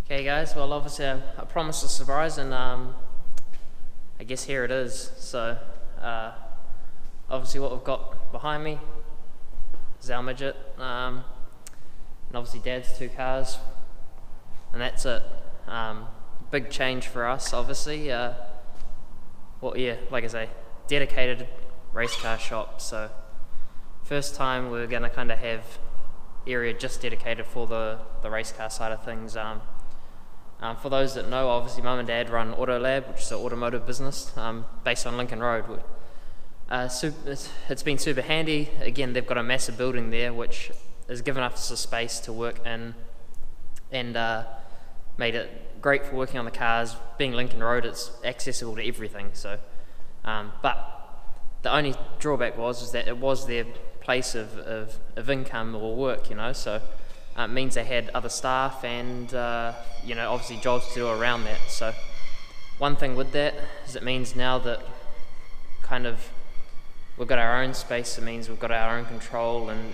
Okay guys, well obviously I promised a surprise and I guess here it is. So obviously what we've got behind me is our midget, and obviously Dad's two cars, and that's it. Big change for us obviously. Like I say, dedicated race car shop. So first time we're going to kind of have area just dedicated for the race car side of things. For those that know, obviously Mum and Dad run Auto Lab, which is an automotive business based on Lincoln Road. It's been super handy. Again, they've got a massive building there which has given us the space to work in, and made it great for working on the cars. Being Lincoln Road, it's accessible to everything. So, but the only drawback was that it was their place of income or work, so it means they had other staff and obviously jobs to do around that. So one thing with that is it means now that kind of we've got our own space. It means we've got our own control, and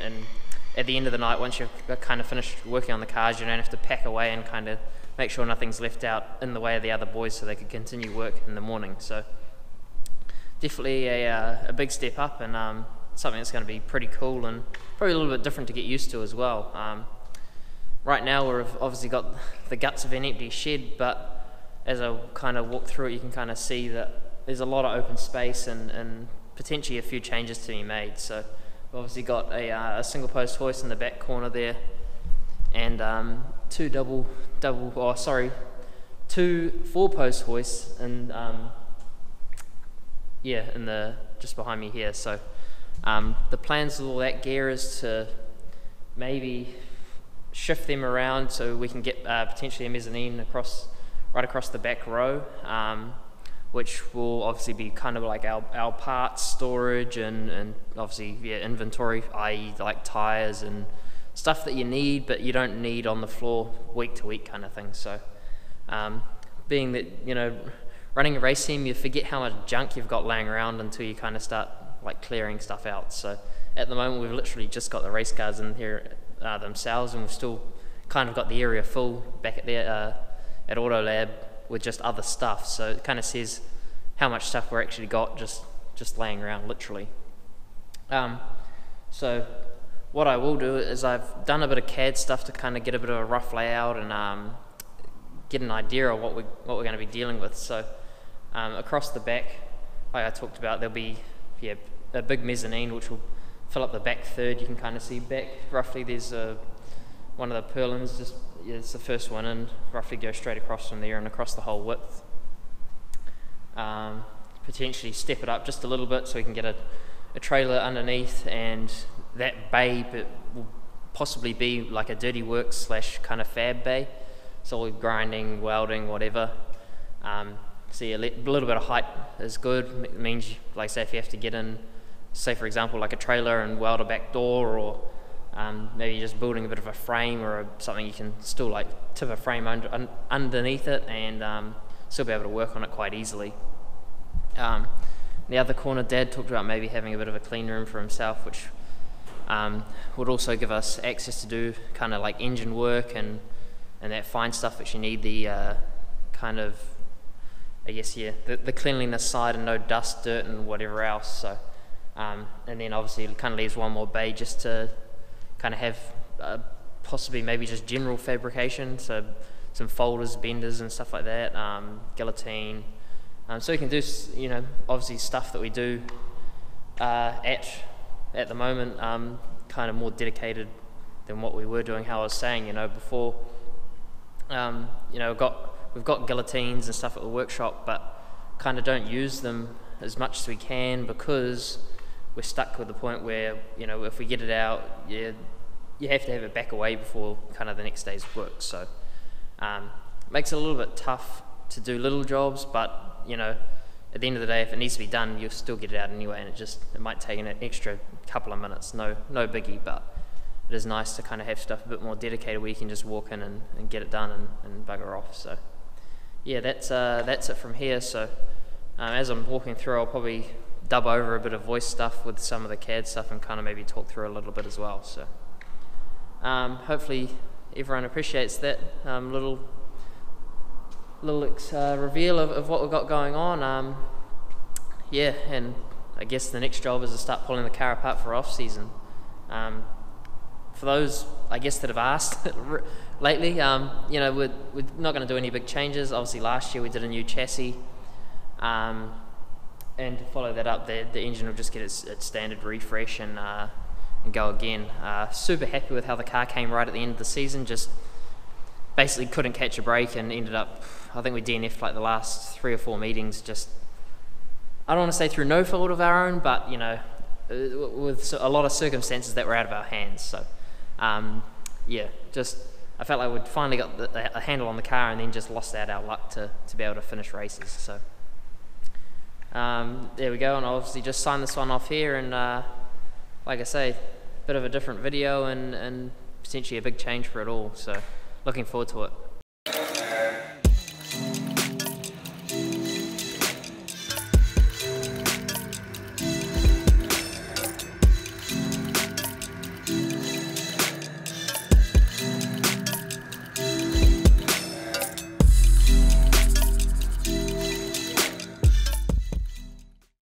at the end of the night, once you've kind of finished working on the cars, you don't have to pack away and kind of make sure nothing's left out in the way of the other boys so they could continue work in the morning. So definitely a big step up, and something that's going to be pretty cool and probably a little bit different to get used to as well. Right now we've obviously got the guts of an empty shed, but as I kind of walk through it, you can kind of see that there's a lot of open space and potentially a few changes to be made. So we've obviously got a single post hoist in the back corner there, and two four post hoists and in the just behind me here. So the plans with all that gear is to maybe shift them around so we can get potentially a mezzanine right across the back row, which will obviously be kind of like our parts storage and obviously inventory, i.e. like tires and stuff that you need but you don't need on the floor week to week kind of thing. So being that running a race team, you forget how much junk you've got laying around until you kind of start like clearing stuff out. So at the moment we've literally just got the race cars in here themselves, and we've still kind of got the area full back at Auto Lab with just other stuff. So it kind of says how much stuff we're actually got just laying around literally. So what I will do is I've done a bit of CAD stuff to kind of get a bit of a rough layout and get an idea of what we're going to be dealing with. So across the back, like I talked about, there'll be a big mezzanine which will fill up the back third. You can kind of see back roughly there's one of the purlins, it's the first one in, roughly go straight across from there and across the whole width. Potentially step it up just a little bit so we can get a trailer underneath, and that bay will possibly be like a dirty works / kind of fab bay. So all grinding, welding, whatever. So a little bit of height is good. It means, like say, if you have to get in, say for example, like a trailer and weld a back door, or maybe just building a bit of a frame or something, you can still like tip a frame underneath it and still be able to work on it quite easily. The other corner, Dad talked about maybe having a bit of a clean room for himself, which would also give us access to do kind of like engine work and that fine stuff which you need, the kind of, I guess, the cleanliness side and no dust, dirt and whatever else. So and then obviously it kind of leaves one more bay just to kind of have possibly maybe just general fabrication, so some folders, benders and stuff like that, guillotine. So we can do obviously stuff that we do at the moment, kind of more dedicated than what we were doing. How I was saying, before, we've got guillotines and stuff at the workshop, but kind of don't use them as much as we can because we're stuck with the point where if we get it out, you have to have it back away before kind of the next day's work. So makes it a little bit tough to do little jobs, but at the end of the day, if it needs to be done, you'll still get it out anyway, and it might take an extra couple of minutes. No biggie, but it is nice to kind of have stuff a bit more dedicated where you can just walk in and get it done and bugger off. So yeah, that's it from here. So as I'm walking through, I'll probably dub over a bit of voice stuff with some of the CAD stuff and kind of maybe talk through a little bit as well. So hopefully everyone appreciates that little little reveal of what we've got going on. Yeah, and I guess the next job is to start pulling the car apart for off season. For those, I guess, that have asked lately, you know, we're not going to do any big changes. Obviously, last year we did a new chassis, and to follow that up, the engine will just get its standard refresh and go again. Super happy with how the car came right at the end of the season. Just basically couldn't catch a break and ended up, I think we DNF'd like the last 3 or 4 meetings. Just, I don't want to say through no fault of our own, but you know, with a lot of circumstances that were out of our hands. So yeah, just I felt like we'd finally got a handle on the car and then just lost out our luck to be able to finish races. So there we go, and I'll obviously just sign this one off here, and like I say, a bit of a different video and potentially a big change for it all. So looking forward to it.